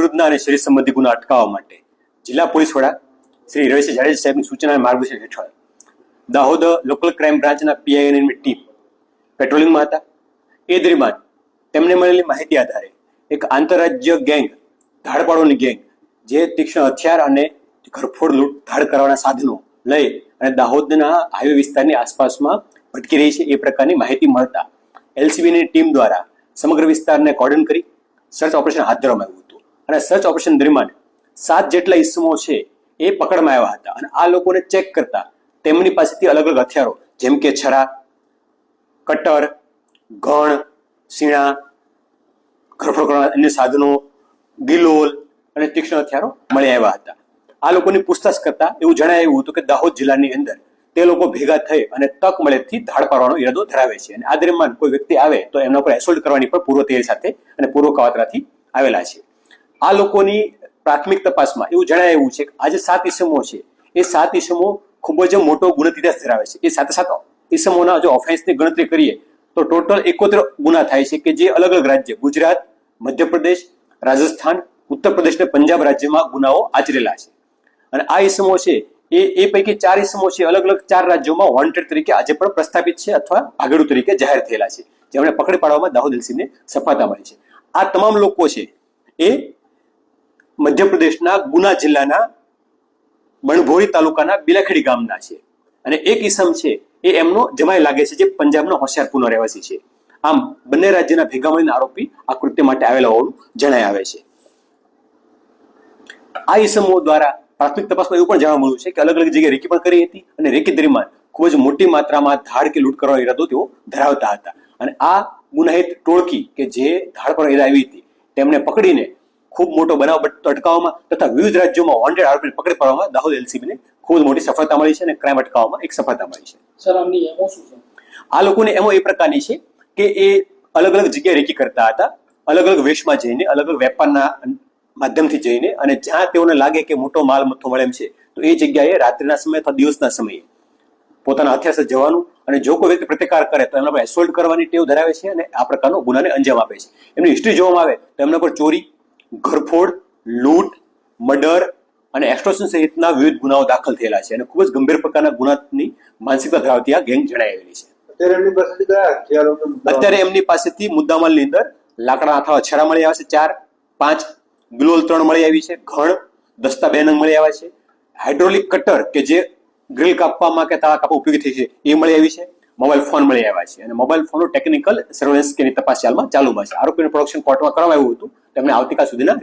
વિરુદ્ધના અને શરીર સંબંધી ગુના અટકાવવા માટે જિલ્લા પોલીસ વડા શ્રી રવિસિંહ જાડેજા સાહેબની સૂચના અને માર્ગદર્શન હેઠળ દાહોદ લોકલ ક્રાઇમ બ્રાન્ચના પીઆઈની ટીમ પેટ્રોલિંગમાં હતા. એ દરમિયાન તેમને મળેલી માહિતી આધારે એક આંતરરાજ્ય ગેંગ, ધાડપાડોની ગેંગ, જે તીક્ષ્ણ હથિયાર અને ઘરફોડ લૂંટ ધાડ કરવાના સાધનો લઈ અને દાહોદના હાઈવે વિસ્તારની આસપાસમાં ભટકી રહી છે, એ પ્રકારની માહિતી મળતા એલસીબીની ટીમ દ્વારા સમગ્ર વિસ્તારને કોર્ડન કરી સર્ચ ઓપરેશન હાથ ધરવામાં આવ્યું હતું. અને સર્ચ ઓપરેશન દરમિયાન 7 જેટલા ઇસમો છે એ પકડમાં આવ્યા હતા. અને આ લોકોને ચેક કરતા તેમની પાસેથી અલગ અલગ હથિયારો જેમ કે છરા, કટર, ગણ, સીણા, ઘરફોડ કરવાના અન્ય સાધનો, ગિલોલ અને તીક્ષ્ણ હથિયારો મળી આવ્યા હતા. આ લોકોની પૂછતાછ કરતા એવું જણાયું હતું કે દાહોદ જિલ્લાની અંદર તે લોકો ભેગા થઈ અને તક મળેથી ધાડ પાડવાનો ઈરાદો ધરાવે છે. અને આ દરમિયાન કોઈ વ્યક્તિ આવે તો એમના પર એસોલ્ટ કરવાની પણ પૂર્વ તૈયારી સાથે અને પૂર્વ કાવતરાથી આવેલા છે. આ લોકોની પ્રાથમિક તપાસમાં એવું જણાયું છે કે આ જે 7 ઇસમો છે એ 7 ઇસમો ખૂબ જ મોટો ગુનો ઇતિહાસ ધરાવે છે. એ સાથે ઇસમોના જો ઓફેન્સની ગણતરી કરીએ તો ટોટલ 71 ગુના થાય છે કે જે અલગ અલગ રાજ્ય ગુજરાત, મધ્યપ્રદેશ, રાજસ્થાન, ઉત્તર પ્રદેશ અને પંજાબ રાજ્યમાં ગુનાઓ આચરેલા છે. અને આ ઇસમો છે એ પૈકી 4 ઇસમો છે અલગ અલગ 4 રાજ્યોમાં વોન્ટેડ તરીકે આજે પણ પ્રસ્થાપિત છે અથવા ભાગેડુ તરીકે જાહેર થયેલા છે, જેમણે પકડી પાડવામાં દાહોદ એલસીબીને સફળતા મળી છે. આ તમામ લોકો છે એ મધ્યપ્રદેશના ગુના જિલ્લાના બણભોરી તાલુકાના બિલાખેડી ગામના છે. અને એક ઇસમ છે એ એમનો જમાઈ લાગે છે જે પંજાબનો હોશિયારપુરનો રહેવાસી છે. આમ બંને રાજ્યના ભેગા મળીને આરોપી આ કૃત્ય માટે આવેલા હોવાનું જણાય આવે છે. આ ઇસમો દ્વારા પ્રાથમિક તપાસમાં એવું પણ જાણવા મળ્યું છે કે અલગ અલગ જગ્યાએ રેકી પણ કરી હતી અને રેકી દરમિયાન ખૂબ જ મોટી માત્રામાં ધાડ કે લૂંટ કરવાનો ઈરાદો તેઓ ધરાવતા હતા. અને આ ગુનાહિત ટોળકી કે જે ધાડ પર ઈરાદા આવી હતી તેમને પકડીને ખૂબ મોટો બનાવ અટકાવવામાં તથા વિવિધ રાજ્યોમાં વોન્ટેડ આરોપીને પકડી પાડવામાં દાહોદ એલસીબીને ખૂબ જ મોટી સફળતા મળી છે અને ક્રાઇમ અટકાવવામાં એક સફળતા મળી છે. સર, આમની એમો શું છે? આ લોકોની એમો એ પ્રકારની છે કે એ અલગ અલગ જગ્યાએ રેકી કરતા હતા, અલગ અલગ વેશમાં જઈને, અલગ અલગ વેપારના માધ્યમથી જઈને, અને જ્યાં તેઓને લાગે કે મોટો માલ મથ્થો મળે એમ છે તો એ જગ્યાએ રાત્રિના સમયે અથવા દિવસના સમયે પોતાના હથિયાર સાથે જવાનું અને જો કોઈ વ્યક્તિ પ્રતિકાર કરે તો એમના પર એસોલ્ટ કરવાની ટેવ ધરાવે છે અને આ પ્રકારનો ગુનાને અંજામ આપે છે. એમની હિસ્ટ્રી જોવામાં આવે તો એમના પર ચોરી, ઘરફોડ, લૂંટ, મર્ડર અને એક્સ્ટોર્શન સહિતના વિવિધ ગુનાઓ દાખલ થયેલા છે અને ખૂબ જ ગંભીર પ્રકારના ગુનાની માનસિકતા ધરાવતી આ ગેંગ જણાવેલી છે. અત્યારે એમની પાસેથી મુદ્દામાલની અંદર લાકડા અથવા છરા મળી આવ્યા છે 4-5, ગ્લોલ 3 મળી આવી છે, ઘણ, દસ્તા 2 નંગ મળી આવ્યા છે, હાઇડ્રોલિક કટર કે જે ગ્રીલ કાપવામાં કે તાળા કાપવા ઉપયોગી થઈ છે એ મળી આવી છે, મોબાઈલ ફોન મળી આવ્યા છે અને મોબાઈલ ફોનનું ટેકનિકલ સર્વેલન્સ કે તપાસ હાલમાં ચાલુમાં છે. આરોપીનું પ્રોડક્શન કોર્ટમાં કરવામાં આવ્યું હતું, તેમને આવતીકાલ સુધીના